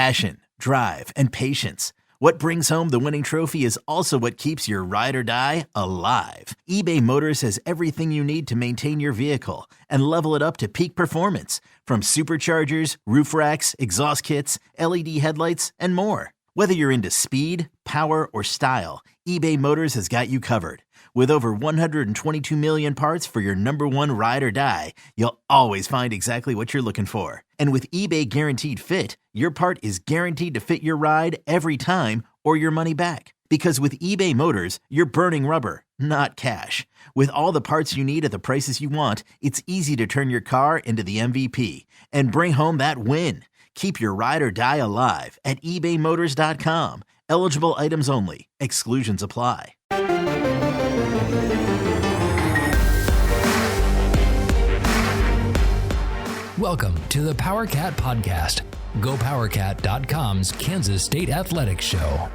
Passion, drive, and patience. What brings home the winning trophy is also what keeps your ride or die alive. eBay Motors has everything you need to maintain your vehicle and level it up to peak performance, from superchargers, roof racks, exhaust kits, LED headlights, and more. Whether you're into speed, power, or style, eBay Motors has got you covered. With over 122 million parts for your number one ride or die, you'll always find exactly what you're looking for. And with eBay Guaranteed Fit, your part is guaranteed to fit your ride every time or your money back. Because with eBay Motors, you're burning rubber, not cash. With all the parts you need at the prices you want, it's easy to turn your car into the MVP and bring home that win. Keep your ride or die alive at ebaymotors.com. Eligible items only. Exclusions apply. Welcome to the PowerCat Podcast, GoPowerCat.com's Kansas State Athletics Show.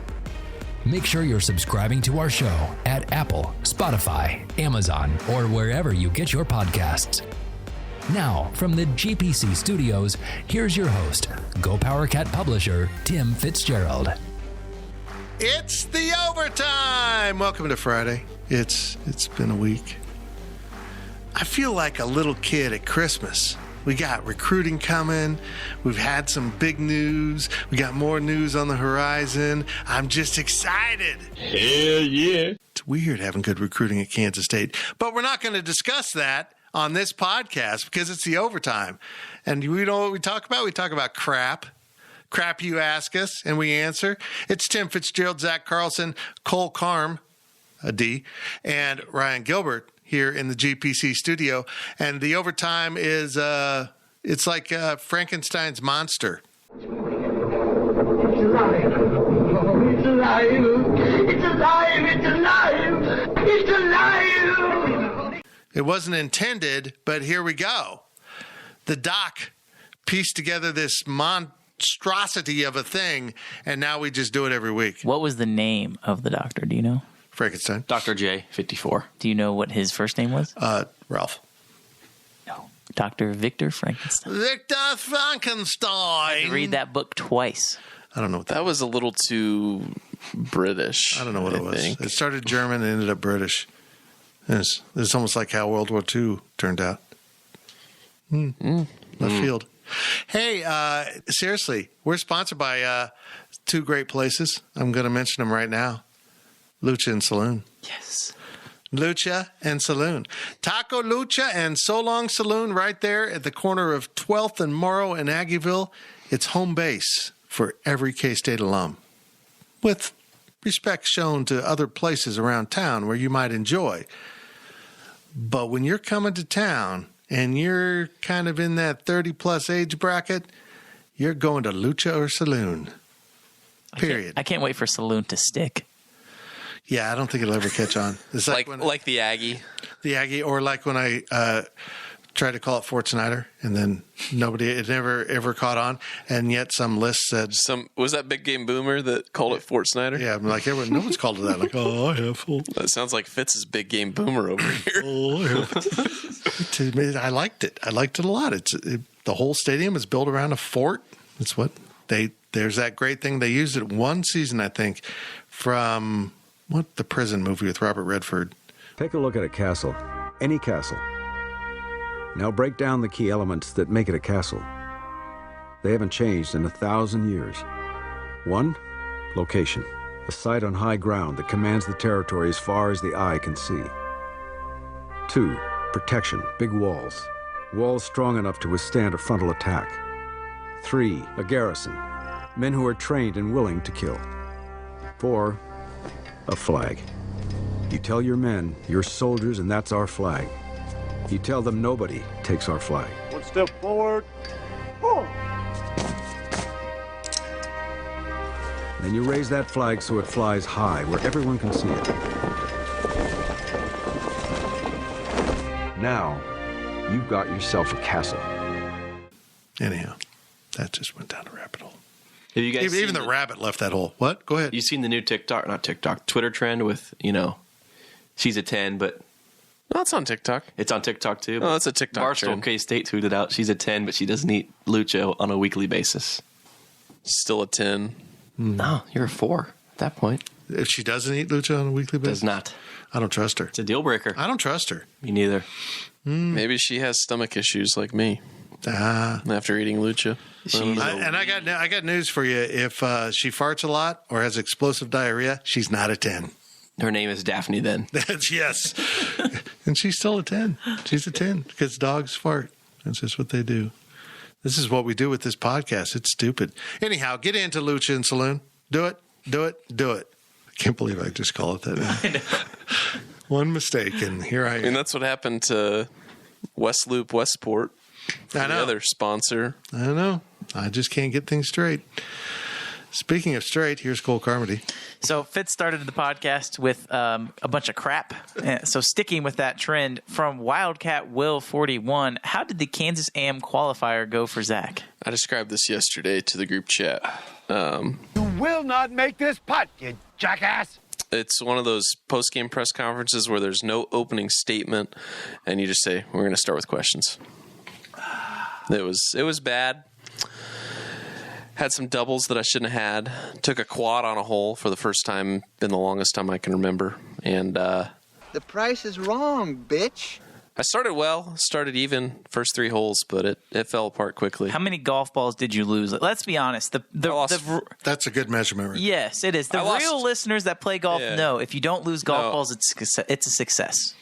Make sure you're subscribing to our show at Apple, Spotify, Amazon, or wherever you get your podcasts. Now, from the GPC studios, here's your host, GoPowerCat publisher, Tim Fitzgerald. It's the overtime! Welcome to Friday. It's been a week. I feel like a little kid at Christmas. We got recruiting coming. We've had some big news. We got more news on the horizon. I'm just excited. Hell yeah. It's weird having good recruiting at Kansas State, but we're not going to discuss that on this podcast because it's the overtime. And we know what we talk about? We talk about crap. Crap you ask us, and we answer. It's Tim Fitzgerald, Zach Carlson, Cole Carm, a D, and Ryan Gilbert here in the GPC studio. And the overtime is, it's like Frankenstein's monster. It's alive. It's alive. It's alive. It's alive. It's alive. It wasn't intended, but here we go. The doc pieced together this monstrosity of a thing, and now we just do it every week. What was the name of the doctor? Do you know? Frankenstein. Dr. J, 54. Do you know what his first name was? Ralph. No. Dr. Victor Frankenstein. Victor Frankenstein. Read that book twice. I don't know what That was a little too British. I don't know what it was. think. It started German and ended up British. It's almost like how World War II turned out. Left field. Hey, seriously, we're sponsored by two great places. I'm going to mention them right now. Lucha and Saloon. Yes. Lucha and Saloon. Taco Lucha and So Long Saloon right there at the corner of 12th and Morrow in Aggieville. It's home base for every K-State alum, with respect shown to other places around town where you might enjoy. But when you're coming to town and you're kind of in that 30-plus age bracket, you're going to Lucha or Saloon. Period. I can't wait for Saloon to stick. Yeah, I don't think it'll ever catch on. It's like when, the Aggie. the Aggie, or like when I tried to call it Fort Snyder, and then it never ever caught on, and yet some list said Was that Big Game Boomer that called it Fort Snyder? Yeah, I'm like, no one's called it that. Like, oh, I have. That sounds like Fitz's Big Game Boomer over here. Oh, I have. I liked it. I liked it a lot. The whole stadium is built around a fort. It's what there's that great thing. They used it one season, I think, from the prison movie with Robert Redford. Take a look at a castle, any castle. Now break down the key elements that make it a castle. They haven't changed in 1,000 years. 1, location. A site on high ground that commands the territory as far as the eye can see. 2, protection, big walls. Walls strong enough to withstand a frontal attack. 3, a garrison. Men who are trained and willing to kill. 4, a flag. You tell your men, you're soldiers, and that's our flag. You tell them nobody takes our flag. One step forward. Oh. Then you raise that flag so it flies high where everyone can see it. Now, you've got yourself a castle. Anyhow, that just went down a rabbit hole. Have you guys Even the rabbit left that hole. What? Go ahead. You seen the new Twitter trend with, she's a 10, but No, it's on TikTok. it's on TikTok too. Oh, that's a TikTok Barstool trend. K-State tweeted out she's a 10, but she doesn't eat lucha on a weekly basis. Still a 10. No, you're a 4 at that point. If she doesn't eat lucha on a weekly basis, Does not. I don't trust her. It's a deal breaker. I don't trust her. Me neither. Maybe she has stomach issues like me after eating lucha. I got news for you. If she farts a lot or has explosive diarrhea, she's not a 10. Her name is Daphne then. Yes. And she's still a 10. She's a 10 because dogs fart. That's just what they do. This is what we do with this podcast. It's stupid. Anyhow, get into Lucha and Saloon. Do it. Do it. Do it. I can't believe I just call it that. One mistake, and here I am. I mean, that's what happened to West Loop Westport. I know. The other sponsor. I know. I just can't get things straight. Speaking of straight, here's Cole Carmody. So Fitz started the podcast with a bunch of crap. So sticking with that trend, from Wildcat Will 41, how did the Kansas AM qualifier go for Zach? I described this yesterday to the group chat. You will not make this putt, you jackass. It's one of those post-game press conferences where there's no opening statement, and you just say, we're going to start with questions. It was bad. Had some doubles that I shouldn't have had. Took a quad on a hole for the first time in the longest time I can remember. And the price is wrong, bitch. I started even first 3 holes, but it fell apart quickly. How many golf balls did you lose? Let's be honest. That's a good measurement. Right? Yes, it is. The real listeners that play golf know if you don't lose golf balls, it's a success.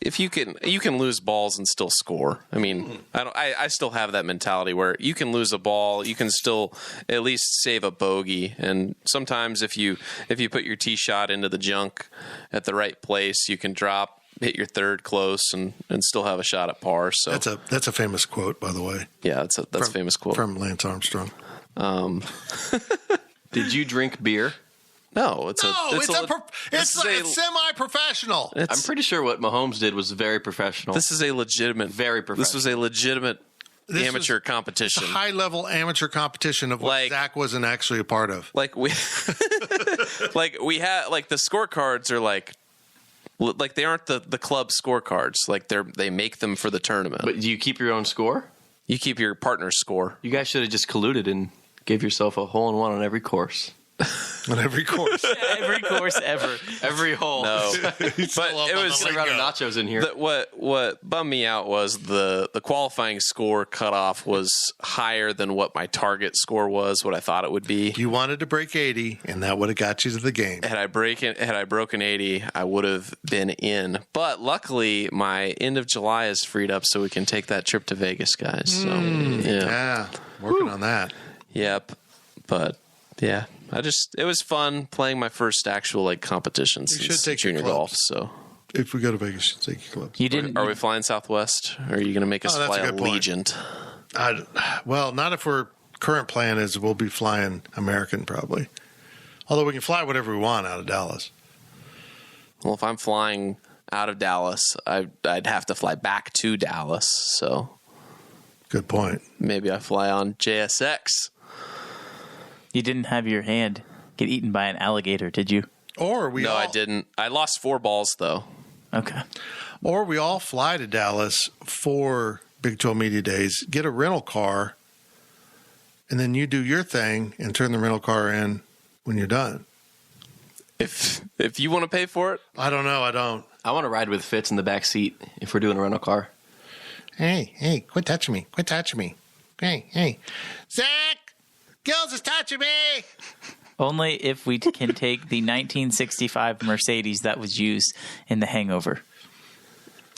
If you can lose balls and still score. I mean, I still have that mentality where you can lose a ball, you can still at least save a bogey. And sometimes if you put your tee shot into the junk at the right place, you can hit your third close and still have a shot at par. So that's a famous quote, by the way. Yeah, that's a famous quote from Lance Armstrong. Did you drink beer? No, it's semi-professional. I'm pretty sure what Mahomes did was very professional. This is a legitimate, very professional. This was a legitimate amateur competition. It's a high-level amateur competition of what Zach wasn't actually a part of. We had the scorecards are like they aren't the club scorecards. Like they make them for the tournament. But do you keep your own score? You keep your partner's score. You guys should have just colluded and gave yourself a hole-in-one on every course. On every course. Every course ever. Every hole. No. But it was a round of nachos in here. What bummed me out was the qualifying score cutoff was higher than what my target score was, what I thought it would be. You wanted to break 80, and that would have got you to the game. Had I broken 80, I would have been in. But luckily, my end of July is freed up, so we can take that trip to Vegas, guys. So yeah, working on that. Yep. But yeah. It was fun playing my first actual competition since junior golf. So if we go to Vegas, you should take your clubs. You didn't? Are we flying Southwest? Or are you going to make us fly Allegiant? Well, not if our current plan is we'll be flying American probably. Although we can fly whatever we want out of Dallas. Well, if I'm flying out of Dallas, I'd have to fly back to Dallas. So good point. Maybe I fly on JSX. You didn't have your hand get eaten by an alligator, did you? No, I didn't. I lost 4 balls, though. Okay. Or we all fly to Dallas for Big 12 Media Days, get a rental car, and then you do your thing and turn the rental car in when you're done. If you want to pay for it? I don't know. I don't. I want to ride with Fitz in the back seat if we're doing a rental car. Hey, quit touching me. Quit touching me. Hey. Zach! Gills is touching me! Only if we can take the 1965 Mercedes that was used in The Hangover.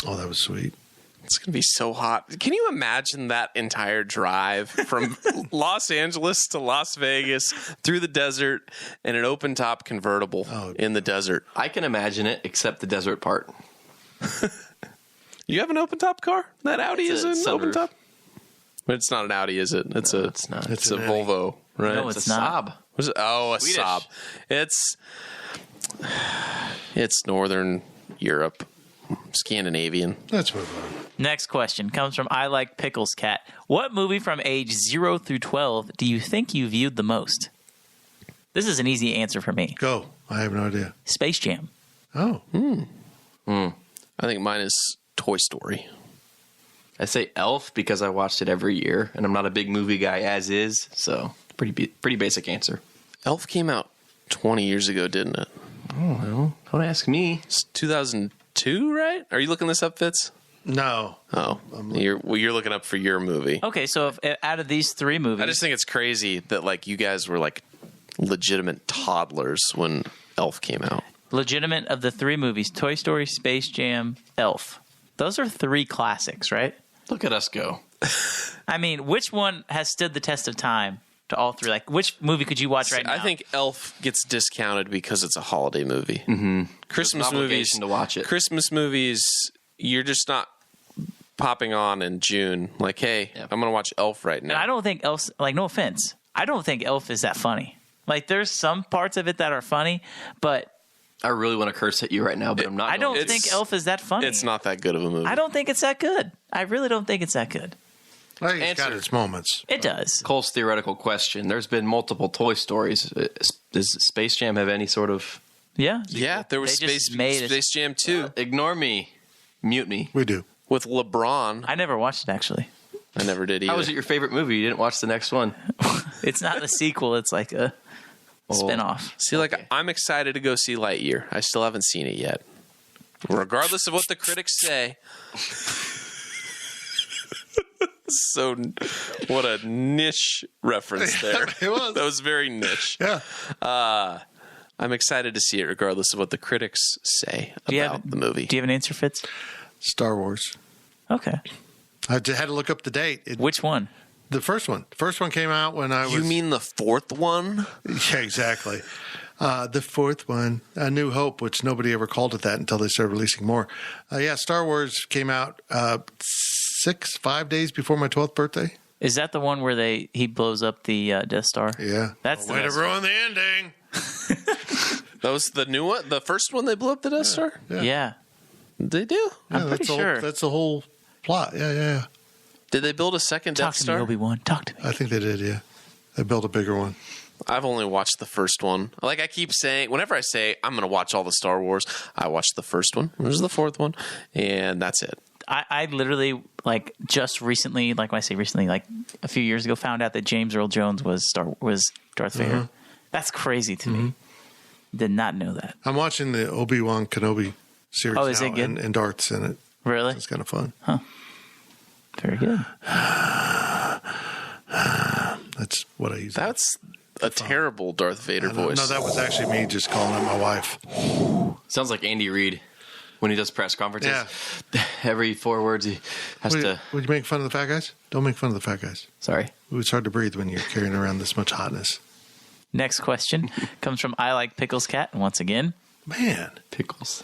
Oh, that was sweet. It's going to be so hot. Can you imagine that entire drive from Los Angeles to Las Vegas through the desert in an open-top convertible in the desert? I can imagine it, except the desert part. You have an open-top car? That Audi is an open-top? But it's not an Audi, is it? It's not. It's a Volvo, right? No, it's not. A Saab. It's Northern Europe, Scandinavian. Let's move on. Next question comes from I Like Pickles Cat. What movie from age 0 through 12 do you think you viewed the most? This is an easy answer for me. Go. I have no idea. Space Jam. Oh. I think mine is Toy Story. I say Elf because I watched it every year, and I'm not a big movie guy as is, so pretty basic answer. Elf came out 20 years ago, didn't it? Oh, well, don't ask me. It's 2002, right? Are you looking this up, Fitz? No. Oh, you're looking up for your movie. Okay, so if, out of these three movies, I just think it's crazy that like you guys were like legitimate toddlers when Elf came out. legitimate of the three movies, Toy Story, Space Jam, Elf. Those are three classics, right? Look at us go. I mean, which one has stood the test of time to all three? Like, which movie could you watch right now? I think Elf gets discounted because it's a holiday movie. Mm-hmm. Christmas movies, to watch it. Christmas movies, you're just not popping on in June. Like, hey, I'm going to watch Elf right now. And I don't think Elf, like, no offense, I don't think Elf is that funny. Like, there's some parts of it that are funny, but I really want to curse at you right now, but I'm not. I don't think Elf is that funny. It's not that good of a movie. I don't think it's that good. I really don't think it's that good. I think it's got its moments. It does. Cole's theoretical question. There's been multiple Toy Stories. Does Space Jam have any sort of... Yeah. Yeah, there was Space Jam 2. Ignore me. Mute me. We do. With LeBron. I never watched it, actually. I never did either. How was it your favorite movie? You didn't watch the next one? It's not a sequel. It's like a spinoff. See, like, I'm excited to go see Lightyear. I still haven't seen it yet. Regardless of what the critics say. So, what a niche reference there. It was. That was very niche. Yeah. I'm excited to see it regardless of what the critics say about the movie. Do you have an answer, Fitz? Star Wars. Okay. I had to look up the date. Which one? The first one. The first one came out when I was... You mean the fourth one? Yeah, exactly. The fourth one, A New Hope, which nobody ever called it that until they started releasing more. Yeah, Star Wars came out 5 days before my 12th birthday. Is that the one where he blows up the Death Star? Yeah. That's the way to best ruin the ending. That was the new one? The first one they blew up the Death Star? Yeah. They do? I'm pretty sure. That's the whole plot. Yeah. Did they build a second Death Star? Talk to me, Obi-Wan. Talk to me. I think they did, yeah. They built a bigger one. I've only watched the first one. Like I keep saying, whenever I say I'm going to watch all the Star Wars, I watched the first one. There's the fourth one, and that's it. I literally, like, just recently, like when I say recently, like a few years ago, found out that James Earl Jones was Darth Vader. That's crazy to me. Did not know that. I'm watching the Obi-Wan Kenobi series Oh, is now, it good? and Darth's in it. Really? It's kind of fun. Huh. Very good. That's what I use. That's a terrible Darth Vader voice. No, that was actually me just calling out my wife. Sounds like Andy Reid when he does press conferences. Yeah. Every 4 words he has to... Would you make fun of the fat guys? Don't make fun of the fat guys. Sorry. It's hard to breathe when you're carrying around this much hotness. Next question comes from I Like Pickles Cat. Once again. Man. Pickles.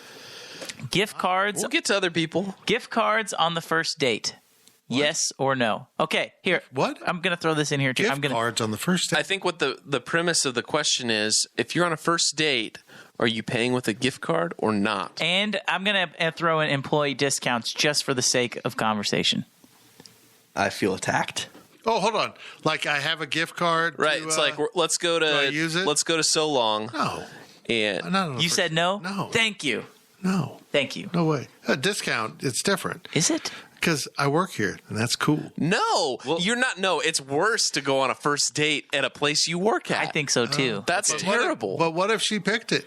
Gift cards. We'll get to other people. Gift cards on the first date. What? Yes or no? Okay, here. What? I'm going to throw this in here, too. Gift cards on the first date? I think what the premise of the question is, if you're on a first date, are you paying with a gift card or not? And I'm going to throw in employee discounts just for the sake of conversation. I feel attacked. Oh, hold on. Like I have a gift card. Right. It's like, let's go to... do I use it? Let's go to So Long. No. And You said no? No. Thank you. No. Thank you. No way. A discount, it's different. Is it? Because I work here, and that's cool. No, you're not. No, it's worse to go on a first date at a place you work at. I think so, too. That's terrible. But what if she picked it?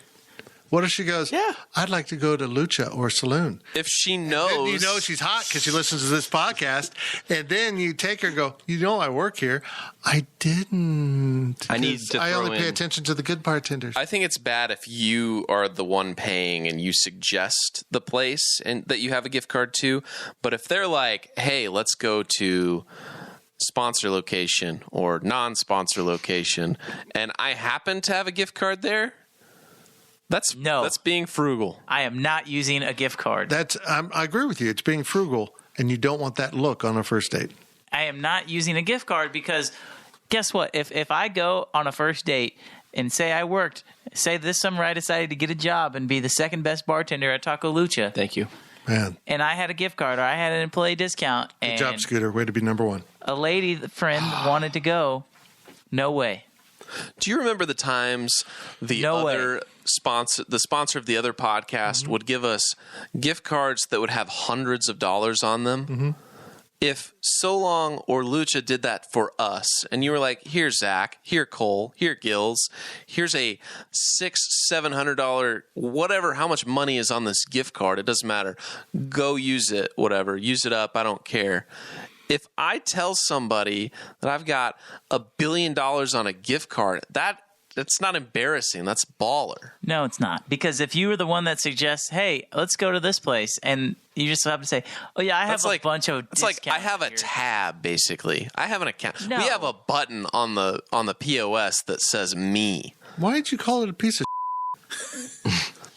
What if she goes, yeah, I'd like to go to Lucha or Saloon? If she knows. You know she's hot because she listens to this podcast. And then you take her and go, you know I work here. I didn't. I need to I throw only pay in- attention to the good bartenders. I think it's bad if you are the one paying and you suggest the place and that you have a gift card to. But if they're like, hey, let's go to sponsor location or non-sponsor location, and I happen to have a gift card there, that's being frugal. I am not using a gift card. I agree with you. It's being frugal, and you don't want that look on a first date. I am not using a gift card because guess what? If I go on a first date and say this summer I decided to get a job and be the second best bartender at Taco Lucha. Thank you. Man. And I had a gift card or I had an employee discount. Good and job, Scooter. Way to be number one. A lady friend wanted to go. No way. Do you remember the times the sponsor of the other podcast would give us gift cards that would have hundreds of dollars on them? if So Long or Lucha did that for us, and you were like, here, Zach, here, Cole, here, Gills, here's a $600-700, whatever, how much money is on this gift card, it doesn't matter. Go use it, whatever. Use it up, I don't care. If I tell somebody that I've got $1 billion on a gift card, that's not embarrassing. That's baller. No, it's not. Because if you were the one that suggests, hey, let's go to this place, and you just have to say, oh, yeah, I have a bunch of It's like I have a tab, basically. I have an account. No. We have a button on the POS that says me. Why did you call it a piece of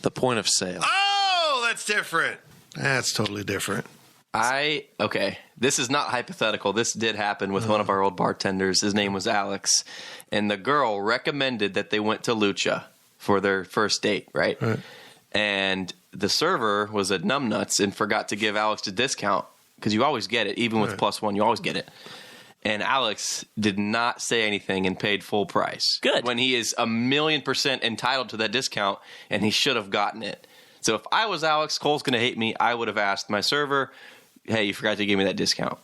The point of sale. Oh, that's different. That's totally different. Okay, this is not hypothetical. This did happen with one of our old bartenders. His name was Alex, and the girl recommended that they went to Lucha for their first date, right? And the server was a numbnuts and forgot to give Alex a discount, because you always get it, even with +1, you always get it. And Alex did not say anything and paid full price. Good. When he is 1,000,000% entitled to that discount, and he should have gotten it. So if I was Alex, Cole's going to hate me, I would have asked my server, hey, you forgot to give me that discount.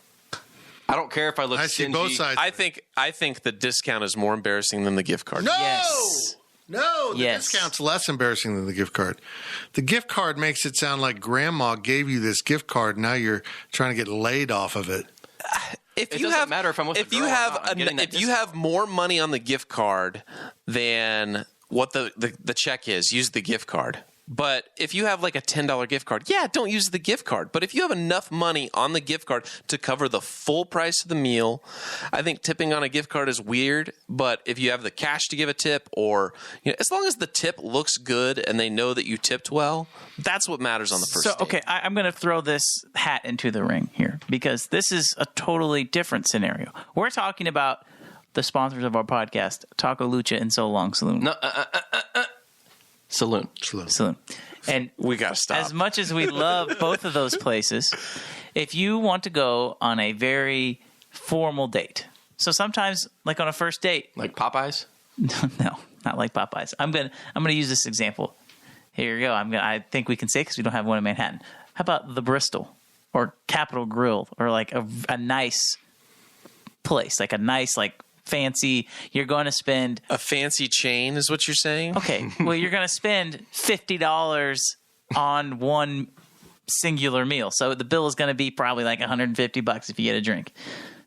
I don't care if I look stingy. I see both sides. I think the discount is more embarrassing than the gift card. No! Yes. No, the discount's less embarrassing than the gift card. The gift card makes it sound like grandma gave you this gift card, now you're trying to get laid off of it. It doesn't matter if I'm with a girl or not, I'm getting that if you have more money on the gift card than what the check is, use the gift card. But if you have like a $10 gift card, yeah, don't use the gift card. But if you have enough money on the gift card to cover the full price of the meal, I think tipping on a gift card is weird. But if you have the cash to give a tip, or as long as the tip looks good and they know that you tipped well, that's what matters on the first date. Okay, I'm going to throw this hat into the ring here, because this is a totally different scenario. We're talking about the sponsors of our podcast, Taco Lucha and So Long Saloon. No, Saloon. And we got to stop. As much as we love both of those places, if you want to go on a very formal date, so sometimes like on a first date, like Popeyes. No, not like Popeyes. I'm gonna use this example. Here you go. I think we can say, because we don't have one in Manhattan. How about the Bristol or Capitol Grill, or like a nice place, like a nice fancy, you're going to spend a fancy chain is what you're saying? Okay. Well, you're going to spend $50 on one singular meal. So the bill is going to be probably like $150 if you get a drink.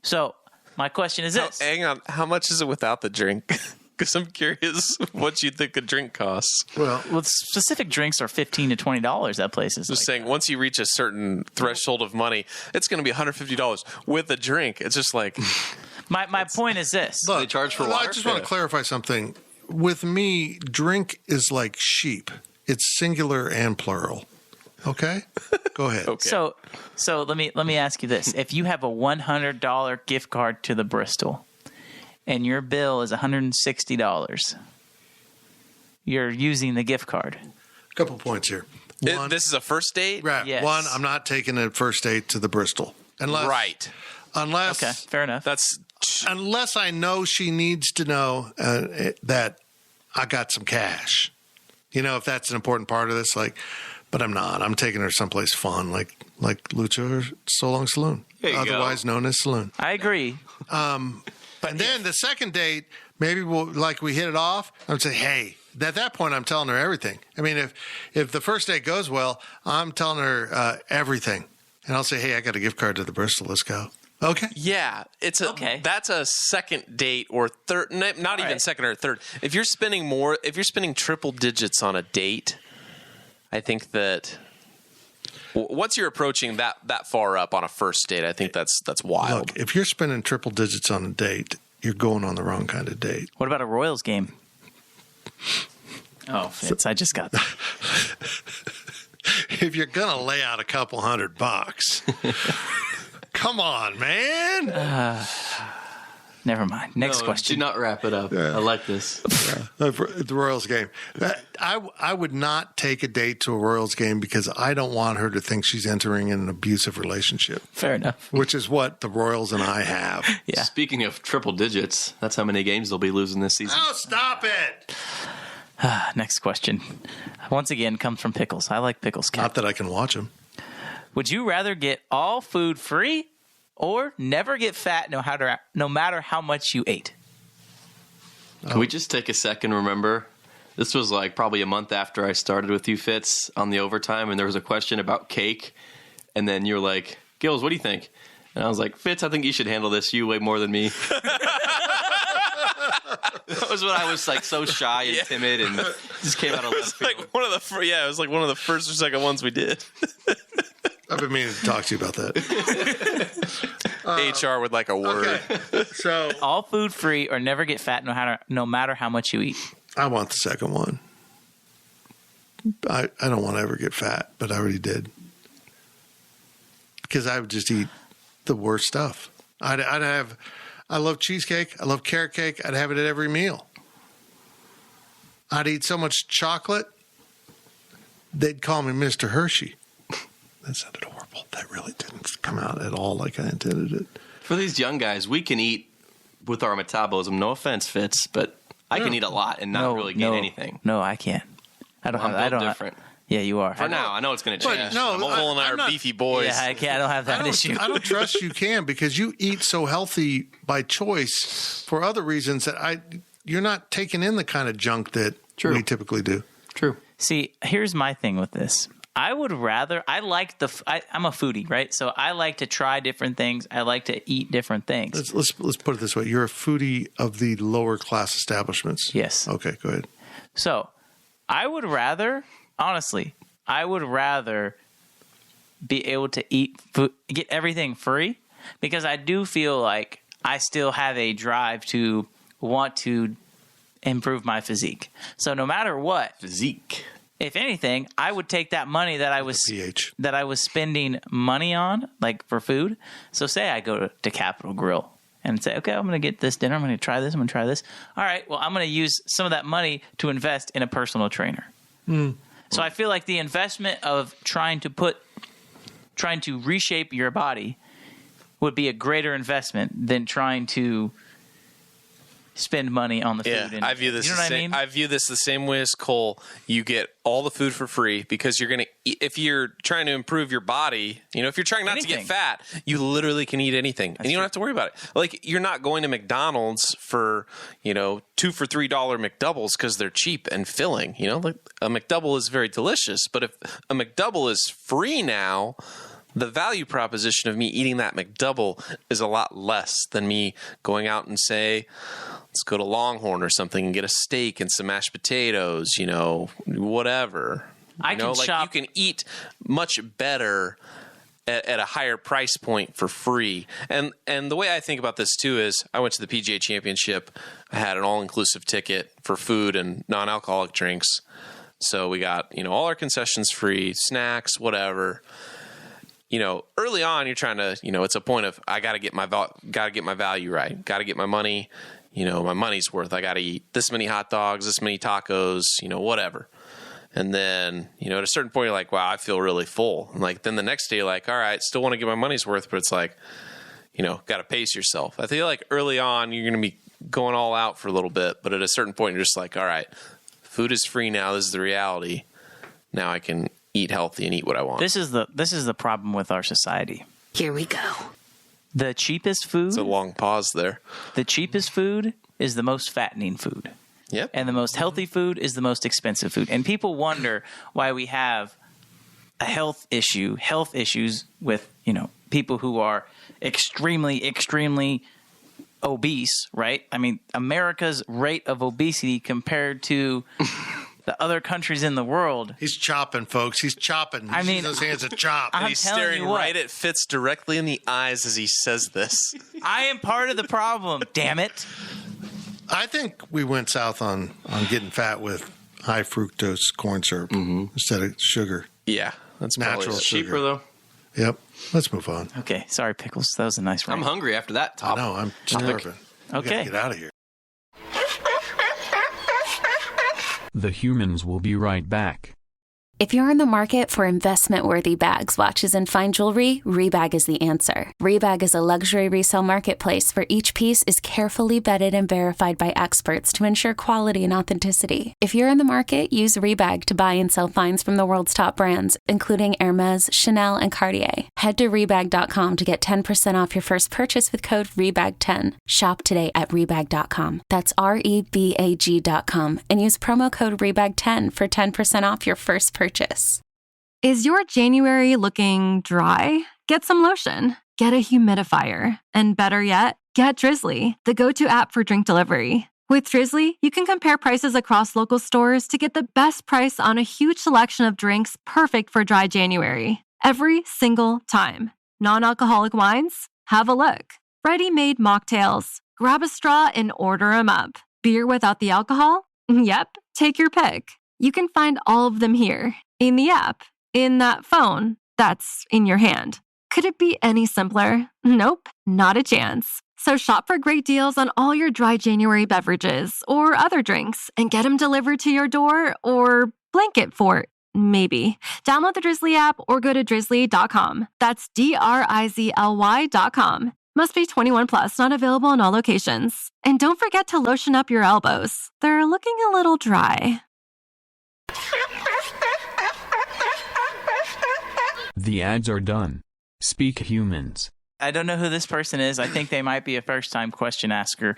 So my question is this. Hang on. How much is it without the drink? Because I'm curious what you think a drink costs. Well, specific drinks are $15 to $20 at places. Just saying, once you reach a certain threshold of money, it's going to be $150 with a drink. It's just like... My point is this. Look, they charge for water? I just want to clarify something. With me, drink is like sheep. It's singular and plural. Okay? Go ahead. Okay. So let me ask you this. If you have a $100 gift card to the Bristol and your bill is $160, you're using the gift card. A couple points here. One, this is a first date? Right. Yes. One, I'm not taking a first date to the Bristol. Unless Okay, fair enough. Unless I know she needs to know that I got some cash. If that's an important part of this, but I'm not. I'm taking her someplace fun, like Lucha or So Long Saloon, otherwise known as Saloon. I agree. And then the second date, maybe we hit it off. I would say, hey, at that point, I'm telling her everything. I mean, if the first date goes well, I'm telling her everything. And I'll say, hey, I got a gift card to the Bristol. Let's go. Okay. Yeah, that's a second date or third, not even second or third. If you're spending triple digits on a date, I think that once you're approaching that far up on a first date, I think that's wild. Look, if you're spending triple digits on a date, you're going on the wrong kind of date. What about a Royals game? Oh, Fitz, I just got that. If you're going to lay out a couple $100, come on, man. Never mind. Next question. Do not wrap it up. I like this. The Royals game. I would not take a date to a Royals game because I don't want her to think she's entering in an abusive relationship. Fair enough. Which is what the Royals and I have. Yeah. Speaking of triple digits, that's how many games they'll be losing this season. Oh, stop it. Next question. Once again, comes from Pickles. I like Pickles. Not that I can watch them. Would you rather get all food free or never get fat no matter how much you ate. Can we just take a second? Remember, this was like probably a month after I started with you, Fitz, on the overtime, and there was a question about cake, and then you were like, "Gills, what do you think?" And I was like, "Fitz, I think you should handle this. You weigh more than me." That was when I was like so shy and timid, and just came out of left field. Like one of the it was like one of the first or second ones we did. I've been meaning to talk to you about that. HR with like a word. Okay. So All food free or never get fat no matter how much you eat. I want the second one. I don't want to ever get fat, but I already did. Because I would just eat the worst stuff. I love cheesecake. I love carrot cake. I'd have it at every meal. I'd eat so much chocolate, they'd call me Mr. Hershey. That sounded horrible. That really didn't come out at all like I intended it. For these young guys, we can eat with our metabolism. No offense, Fitz, but I can eat a lot and not really gain anything. No, I can't. I don't different. Yeah, you are. For now, I know it's going to change. But no, Mobile and I are beefy boys. Yeah, I can't. I don't have that issue. I don't trust you can, because you eat so healthy by choice for other reasons that you're not taking in the kind of junk that we typically do. True. See, here's my thing with this. I'm a foodie, right? So I like to try different things. I like to eat different things. Let's put it this way. You're a foodie of the lower class establishments. Yes. Okay, go ahead. So I would rather be able to eat food, get everything free, because I do feel like I still have a drive to want to improve my physique. So no matter what, if anything, I would take that money that I was spending money on, like for food. So say I go to Capital Grill and say, okay, I'm going to get this dinner. I'm going to try this. I'm going to try this. All right. Well, I'm going to use some of that money to invest in a personal trainer. So I feel like the investment of trying to reshape your body would be a greater investment than trying to spend money on the food. I view this. I view this the same way as Cole. You get all the food for free because you're going to. If you're trying to improve your body, if you're trying not to get fat, you literally can eat anything, and you don't have to worry about it. Like, you're not going to McDonald's for $2 for $3 McDoubles because they're cheap and filling. Like, a McDouble is very delicious, but if a McDouble is free now, the value proposition of me eating that McDouble is a lot less than me going out and say, let's go to Longhorn or something and get a steak and some mashed potatoes, whatever. You can eat much better at a higher price point for free. And the way I think about this too is I went to the PGA Championship. I had an all-inclusive ticket for food and non-alcoholic drinks. So we got, all our concessions free, snacks, whatever. Early on, you're trying to, it's a point of, I got to get my value right. Got to get my money, my money's worth. I got to eat this many hot dogs, this many tacos, whatever. And then, at a certain point, you're like, wow, I feel really full. And then the next day, you're like, all right, still want to get my money's worth, but it's like, got to pace yourself. I feel like early on, you're going to be going all out for a little bit, but at a certain point, you're just like, all right, food is free now. This is the reality. Now I can eat healthy and eat what I want. This is the problem with our society. Here we go. The cheapest food. It's a long pause there. The cheapest food is the most fattening food. Yep. And the most healthy food is the most expensive food. And people wonder why we have health issues with, people who are extremely, extremely obese, right? I mean, America's rate of obesity compared to the other countries in the world. He's chopping, folks. He's chopping. He's using those hands to chop. And he's staring right at Fitz directly in the eyes as he says this. I am part of the problem, damn it. I think we went south on getting fat with high fructose corn syrup instead of sugar. Yeah, that's natural sugar. Cheaper, though. Yep. Let's move on. Okay. Sorry, Pickles. That was a nice rant. I'm hungry after that topic. I know. I'm starving. Okay. Get out of here. The humans will be right back. If you're in the market for investment-worthy bags, watches, and fine jewelry, Rebag is the answer. Rebag is a luxury resale marketplace where each piece is carefully vetted and verified by experts to ensure quality and authenticity. If you're in the market, use Rebag to buy and sell finds from the world's top brands, including Hermes, Chanel, and Cartier. Head to Rebag.com to get 10% off your first purchase with code REBAG10. Shop today at Rebag.com. That's REBAG.com and use promo code REBAG10 for 10% off your first purchase. Is your January looking dry? Get some lotion. Get a humidifier. And better yet, get Drizzly, the go-to app for drink delivery. With Drizzly, you can compare prices across local stores to get the best price on a huge selection of drinks perfect for dry January. Every single time. Non-alcoholic wines? Have a look. Ready-made mocktails? Grab a straw and order 'em up. Beer without the alcohol? Yep, take your pick. You can find all of them here, in the app, in that phone that's in your hand. Could it be any simpler? Nope, not a chance. So shop for great deals on all your dry January beverages or other drinks and get them delivered to your door or blanket fort, maybe. Download the Drizzly app or go to drizzly.com. That's DRIZLY.com. Must be 21 plus, not available in all locations. And don't forget to lotion up your elbows. They're looking a little dry. The ads are done. Speak Humans. I don't know who this person is. I think they might be a first-time question asker.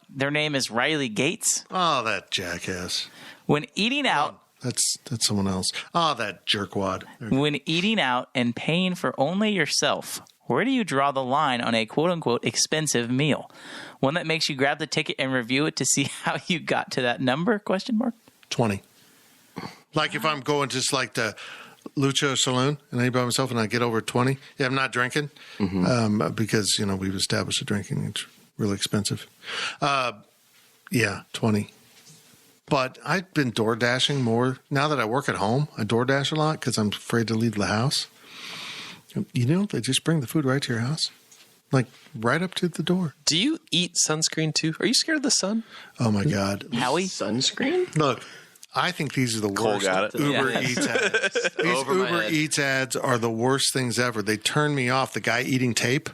Their name is Riley Gates. Oh, that jackass. When eating out... That's someone else. Oh, that jerkwad. When eating out and paying for only yourself, where do you draw the line on a quote-unquote expensive meal? One that makes you grab the ticket and review it to see how you got to that number? 20. Like if I'm going just like the Lucha Saloon and I by myself and I get over 20, yeah, I'm not drinking because, you know, we've established that drinking. It's really expensive. Yeah, 20. But I've been door dashing more. Now that I work at home, I door dash a lot because I'm afraid to leave the house. You know, they just bring the food right to your house. Like right up to the door. Do you eat sunscreen too? Are you scared of the sun? Oh my God. Howie? Sunscreen? Look, I think these are the Cole worst got it. Uber Eats ads. These Over my Uber head. Eats ads are the worst things ever. They turn me off. The guy eating tape.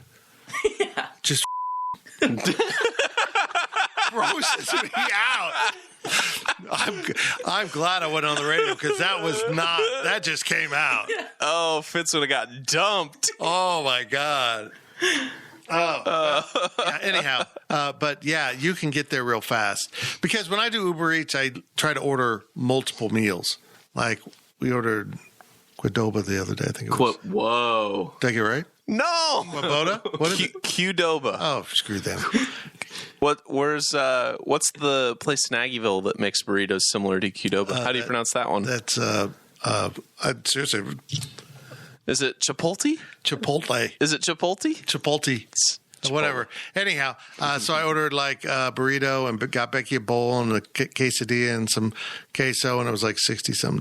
Yeah. Just grosses me out. I'm glad I went on the radio because that just came out. Oh, Fitz would have got dumped. Oh my God. Yeah, anyhow, but yeah, you can get there real fast because when I do Uber Eats, I try to order multiple meals. Like we ordered Qdoba the other day. I think it was. Whoa. Did I get it right? No. Qdoba? What is it? Qdoba. Oh, screw them. What's the place in Aggieville that makes burritos similar to Qdoba? How do you pronounce that one? That's seriously. Is it Chipotle? Chipotle. Is it Chipotle? Chipotle. Whatever. Anyhow, so I ordered like a burrito and got Becky a bowl and a quesadilla and some queso, and it was like $60-some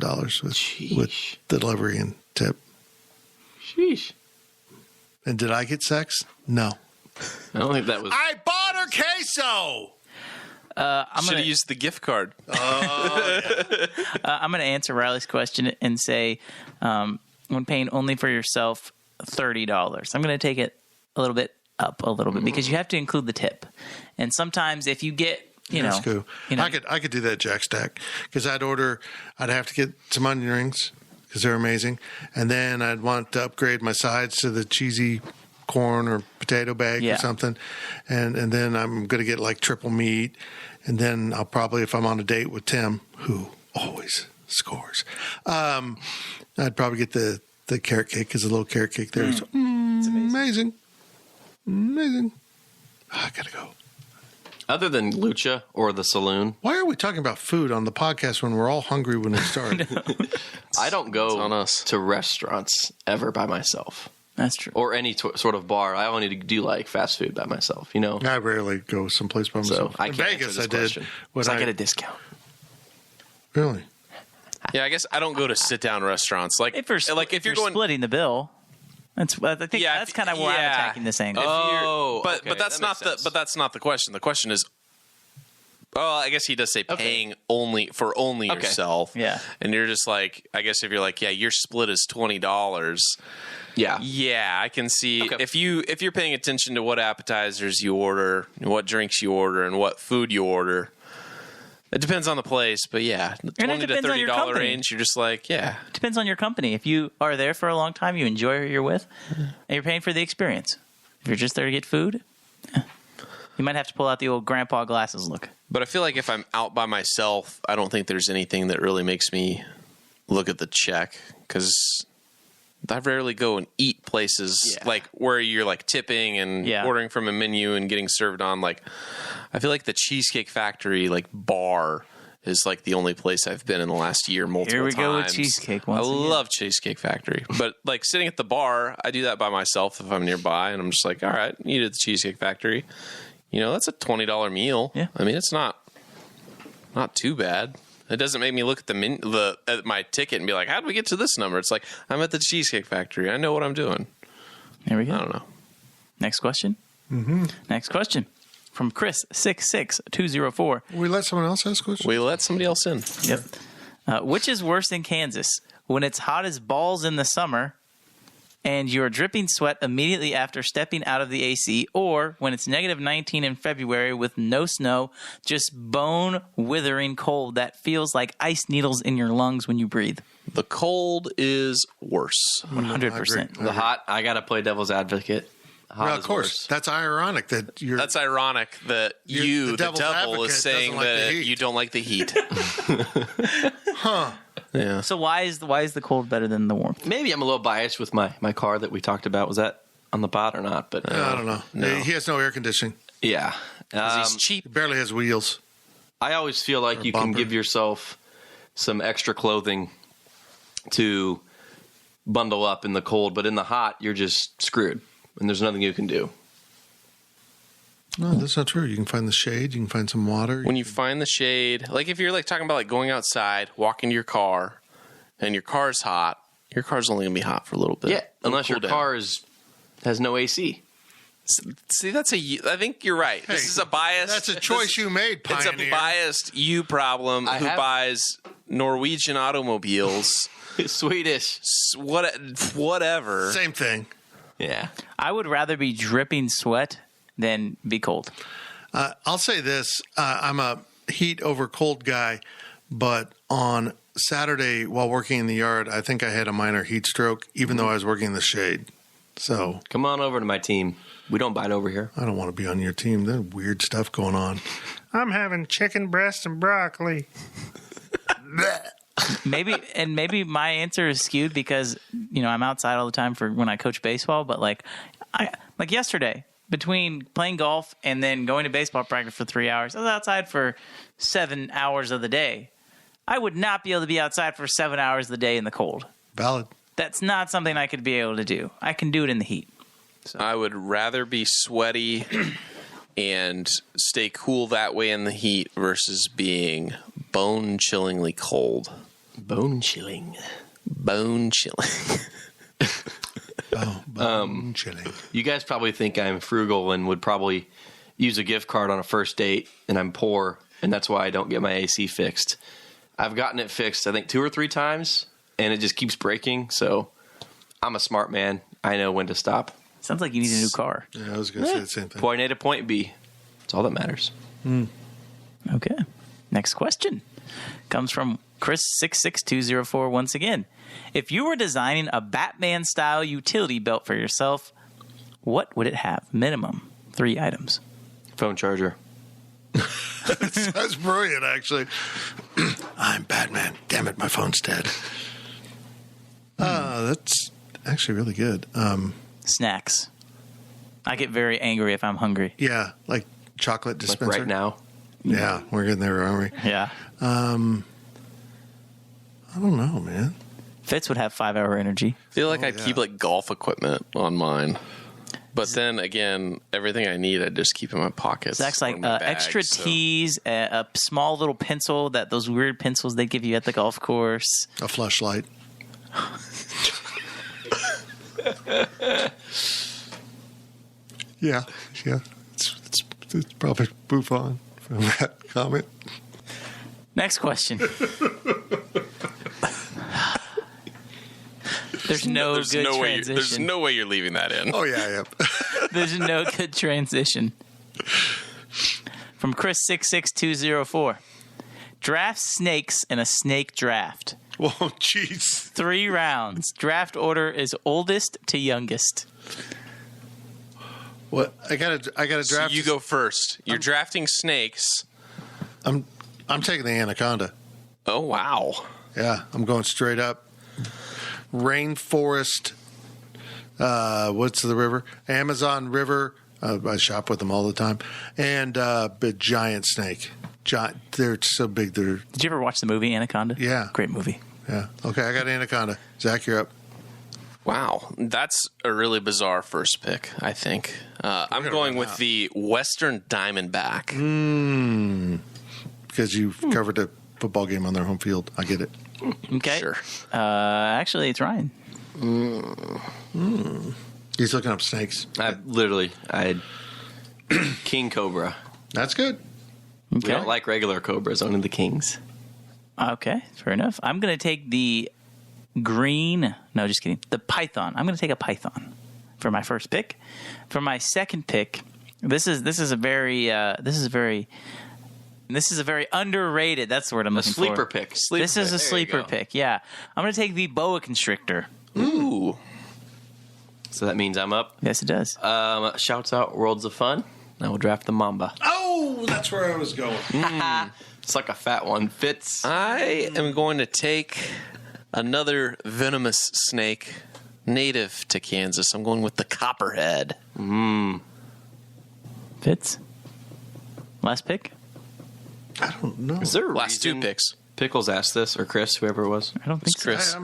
with delivery and tip. Sheesh. And did I get sex? No. I don't think that was. I bought her queso. Should have used the gift card. Oh, yeah. I'm going to answer Riley's question and say, when paying only for yourself, $30. I'm going to take it a little bit up a little bit because you have to include the tip. And sometimes if you get, That's cool. I could do that Jack Stack because I'd have to get some onion rings because they're amazing. And then I'd want to upgrade my sides to the cheesy corn or potato bag or something. And then I'm going to get like triple meat. And then I'll probably, if I'm on a date with Tim, who always scores, I'd probably get the carrot cake because the little carrot cake there is amazing. Amazing. I got to go. Other than Lucha or the saloon. Why are we talking about food on the podcast when we're all hungry when we start? I don't go to restaurants ever by myself. That's true. Or any sort of bar. I only do like fast food by myself, you know? I rarely go someplace by myself. So I can't In Vegas, answer this question. When I get a discount. Really? Yeah, I guess I don't go to sit-down restaurants. Like if you're going splitting the bill, I think that's kind of where I'm attacking this angle. But that's not the question. The question is, Oh, I guess he does say paying only yourself. Yeah. And you're just like, I guess if you're like, yeah, your split is $20. Yeah. Yeah, I can see if you're paying attention to what appetizers you order, and what drinks you order, and what food you order. It depends on the place, but yeah, the And it $20 to depends on your $30 company. range, you're just like, yeah. It depends on your company. If you are there for a long time, you enjoy who you're with, and you're paying for the experience. If you're just there to get food, you might have to pull out the old grandpa glasses look. But I feel like if I'm out by myself, I don't think there's anything that really makes me look at the check, because I rarely go and eat places like where you're like tipping and ordering from a menu and getting served on. Like, I feel like the Cheesecake Factory like bar is like the only place I've been in the last year multiple times. Here we go with cheesecake once again. love Cheesecake Factory. But like sitting at the bar, I do that by myself if I'm nearby, and I'm just like, all right, eat at the Cheesecake Factory. You know, that's a $20 meal. Yeah. I mean, it's not too bad. It doesn't make me look at at my ticket and be like, how did we get to this number? It's like, I'm at the Cheesecake Factory. I know what I'm doing. Here we go. I don't know. Next question. Mm-hmm. Next question from Chris66204. We let someone else ask questions? We let somebody else in. Yep. Which is worse in Kansas? When it's hot as balls in the summer and you're dripping sweat immediately after stepping out of the AC, or when it's negative 19 in February with no snow, just bone-withering cold that feels like ice needles in your lungs when you breathe? The cold is worse. 100%. The hot, I got to play devil's advocate. Hot Well, is of course. worse. That's ironic that you're. That's ironic that the devil's devil, advocate is saying doesn't like the that heat. you don't like the heat. Huh. Yeah. So why is the cold better than the warmth? Maybe I'm a little biased with my car that we talked about. Was that on the pod or not? But I don't know. No. He has no air conditioning. yeah. He's cheap. He barely has wheels. I always feel like Or you can bumper. give yourself some extra clothing to bundle up in the cold, but in the hot, you're just screwed, and there's nothing you can do. No, that's not true. You can find the shade. You can find some water. When you find the shade, like if you're like talking about like going outside, walking to your car, and your car's hot, your car's only gonna be hot for a little bit. Yeah, It'll unless cool your down. car has no AC. See, I think you're right. This is a biased. That's a choice you made, It's Pioneer. a biased you problem. Who buys Norwegian automobiles? Swedish. Whatever. Same thing. Yeah. I would rather be dripping sweat than be cold. I'll say this. I'm a heat over cold guy, but on Saturday while working in the yard, I think I had a minor heat stroke, even though I was working in the shade. So come on over to my team. We don't bite over here. I don't want to be on your team. There's weird stuff going on. I'm having chicken breast and broccoli. Maybe my answer is skewed because I'm outside all the time for when I coach baseball. But like yesterday, between playing golf and then going to baseball practice for 3 hours, I was outside for 7 hours of the day. I would not be able to be outside for 7 hours of the day in the cold. Valid. That's not something I could be able to do. I can do it in the heat. So. I would rather be sweaty and stay cool that way in the heat versus being bone-chillingly cold. Bone chilling. Bone chilling. Bone chilling. You guys probably think I'm frugal and would probably use a gift card on a first date, and I'm poor, and that's why I don't get my AC fixed. I've gotten it fixed, I think, 2 or 3 times, and it just keeps breaking, so I'm a smart man. I know when to stop. Sounds like you need a new car. Yeah, I was going to say the same thing. Point A to point B. That's all that matters. Okay. Next question comes from Chris66204 once again. If you were designing a Batman-style utility belt for yourself, what would it have? Minimum 3 items. Phone charger. That's brilliant, actually. I'm Batman. Damn it, my phone's dead. That's actually really good. Snacks. I get very angry if I'm hungry. Yeah, like chocolate dispenser. Like right now. Yeah, we're getting there, aren't we? Yeah. I don't know, man. Fitz would have 5-hour energy. I feel like I'd keep like golf equipment on mine. But then again, everything I need, I just keep in my pockets. Zach's like or my bag, extra tees, a small little pencil, those weird pencils they give you at the golf course. A flashlight. Yeah. It's probably Buffon. from that comment. Next question. There's no good transition. There's no way you're leaving that in. Oh, yeah. There's no good transition. From Chris66204. Draft snakes in a snake draft. Whoa, jeez. 3 rounds. Draft order is oldest to youngest. What? I gotta draft. So you go first. You're drafting snakes. I'm taking the anaconda. Oh, wow. Yeah, I'm going straight up. Rainforest. What's the river? Amazon River. I shop with them all the time. And big giant snake. They're so big. Did you ever watch the movie Anaconda? Yeah. Great movie. Yeah. Okay, I got anaconda. Zach, you're up. Wow. That's a really bizarre first pick, I think. I'm going with the Western Diamondback. Because you covered a football game on their home field. I get it. Okay. Sure. Actually, it's Ryan. He's looking up snakes. I had king cobra. That's good. Okay. We don't like regular cobras, only the kings. Okay, fair enough. I'm going to take the just kidding. The python. I'm going to take a python for my first pick. For my second pick, this is a very underrated. That's the word I'm looking for. Sleeper pick. This is a sleeper pick. Yeah, I'm going to take the boa constrictor. Ooh. So that means I'm up. Yes, it does. Shouts out Worlds of Fun. I will draft the mamba. Oh, that's where I was going. It's like a fat one. Fits. I am going to take another venomous snake native to Kansas. I'm going with the copperhead. Fits. Last pick? I don't know. Is there a Last reason 2 picks? Pickles asked this, or Chris, whoever it was? I don't think It's Chris. I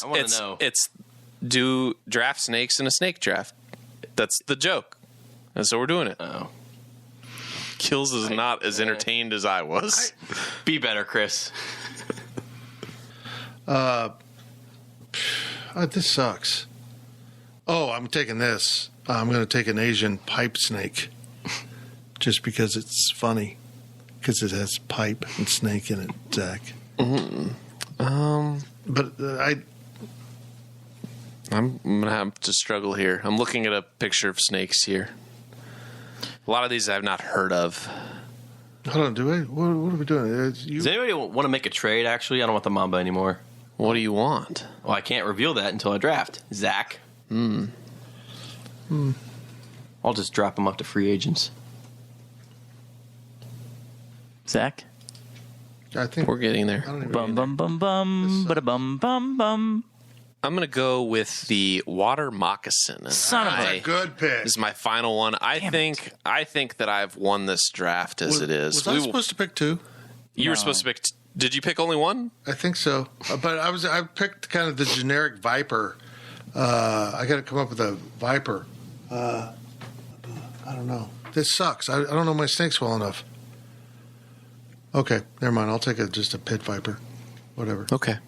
wanna know. It's do draft snakes in a snake draft. That's the joke. And so we're doing it. Oh. Kills is not as entertained as I was. Be better, Chris. This sucks. Oh, I'm taking this. I'm going to take an Asian pipe snake. Just because it's funny. Because it has pipe and snake in it, Zach. But I'm going to have to struggle here. I'm looking at a picture of snakes here. A lot of these I've not heard of. Hold on, do we? What are we doing? Does anybody want to make a trade, actually? I don't want the mamba anymore. What do you want? Well, I can't reveal that until I draft. Zach? I'll just drop them up to free agents. Zach? I think we're getting there. Bum, bum, bum, bum, ba-da-bum, bum, bum. I'm going to go with the water moccasin. Son of a- That's a good pick. This is my final one. I think that I've won this draft as it is. Was I supposed to pick 2? You were supposed to pick. Did you pick only 1? I think so. But I picked kind of the generic viper. I got to come up with a viper. I don't know. This sucks. I don't know my snakes well enough. Okay, never mind. I'll take just a pit viper. Whatever. Okay.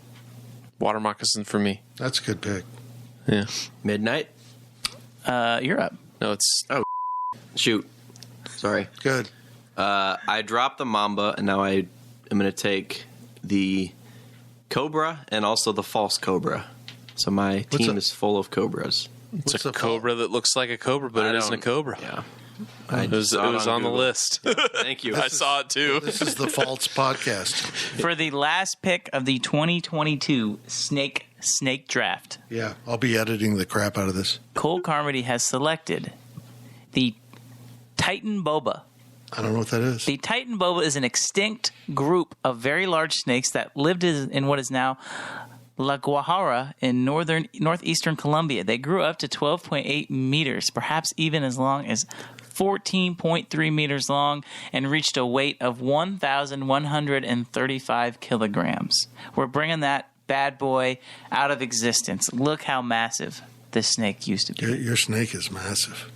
Water moccasin for me. That's a good pick. Yeah. Midnight? You're up. No, it's... Oh, shoot. Sorry. Good. I dropped the mamba, and now I am going to take the cobra and also the false cobra. So my team is full of cobras. It's a cobra that looks like a cobra, but it isn't a cobra. Yeah. It was on the list. Thank you. I saw it too. This is the False Podcast. For the last pick of the 2022 snake draft, Yeah, I'll be editing the crap out of this. Cole Carmody has selected the Titan boba. I don't know what that is. The Titan boba is an extinct group of very large snakes that lived in what is now La Guajira in northeastern Colombia. They grew up to 12.8 meters, perhaps even as long as 14.3 meters long, and reached a weight of 1,135 kilograms. We're bringing that bad boy out of existence. Look how massive this snake used to be. Your snake is massive.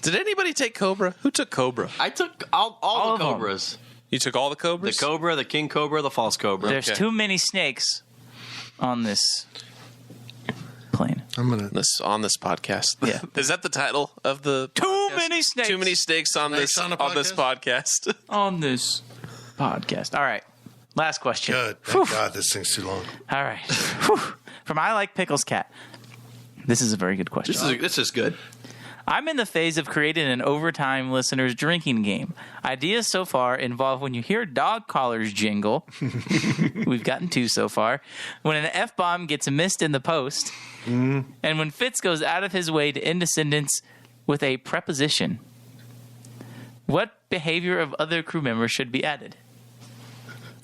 Did anybody take cobra? Who took cobra? I took all the cobras. You took all the cobras? The cobra, the king cobra, the false cobra. There's too many snakes on this plane. I'm gonna on this podcast. Yeah. Is that the title of the Too many snakes. Too many snakes on this podcast. On this podcast. All right. Last question. Good. Thank God this thing's too long. All right. Whew. From I Like Pickles Cat. This is a very good question. This is good. I'm in the phase of creating an overtime listeners drinking game. Ideas so far involve when you hear dog collars jingle. We've gotten 2 so far. When an F-bomb gets missed in the post. And when Fitz goes out of his way to end a sentence with a preposition. What behavior of other crew members should be added?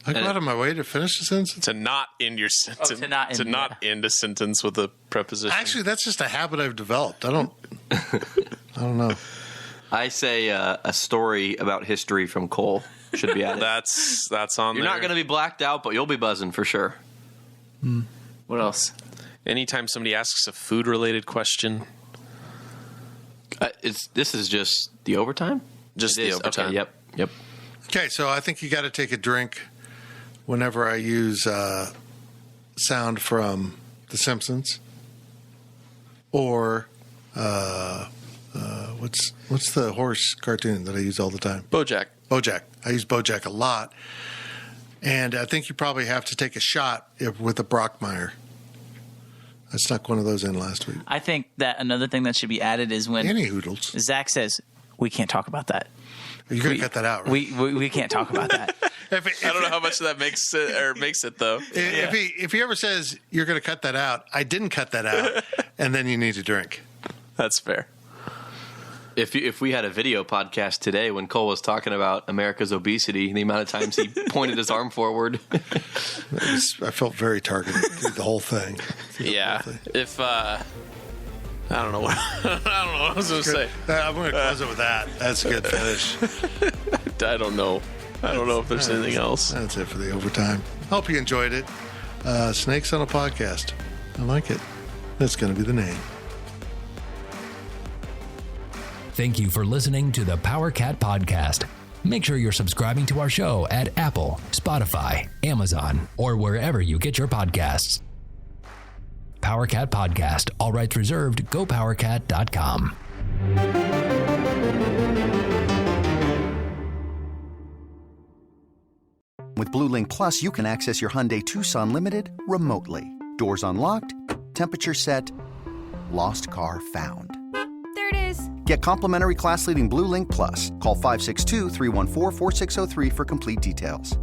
I go out of my way to finish the sentence? To not end your sentence. to not end a sentence with a preposition. Actually, that's just a habit I've developed. I don't know. I say a story about history from Cole should be added. That's on You're there. not going to be blacked out, but you'll be buzzing for sure. What else? Anytime somebody asks a food-related question. This is just the overtime? Just the overtime. Okay, yep. Okay, so I think you got to take a drink whenever I use sound from The Simpsons or what's the horse cartoon that I use all the time? BoJack. I use BoJack a lot, and I think you probably have to take a shot with a Brockmeyer. I snuck one of those in last week. I think that another thing that should be added is when Any hoodles. Zach says, we can't talk about that. You're going to cut that out, right? We can't talk about that. I don't know how much that makes it though. If he ever says you're going to cut that out, I didn't cut that out, and then you need to drink. That's fair. If we had a video podcast today when Cole was talking about America's obesity, the amount of times he pointed his arm forward. I felt very targeted through the whole thing. Yeah. If I don't know what I was going to say. I'm going to close it with that. That's a good finish. I don't know. I don't know if there's anything else. That's it for the overtime. Hope you enjoyed it. Snakes on a Podcast. I like it. That's going to be the name. Thank you for listening to the Power Cat Podcast. Make sure you're subscribing to our show at Apple, Spotify, Amazon, or wherever you get your podcasts. Power Cat Podcast. All rights reserved. GoPowerCat.com. With Blue Link Plus, you can access your Hyundai Tucson Limited remotely. Doors unlocked, temperature set, lost car found. There it is. Get complimentary class-leading Blue Link Plus. Call 562-314-4603 for complete details.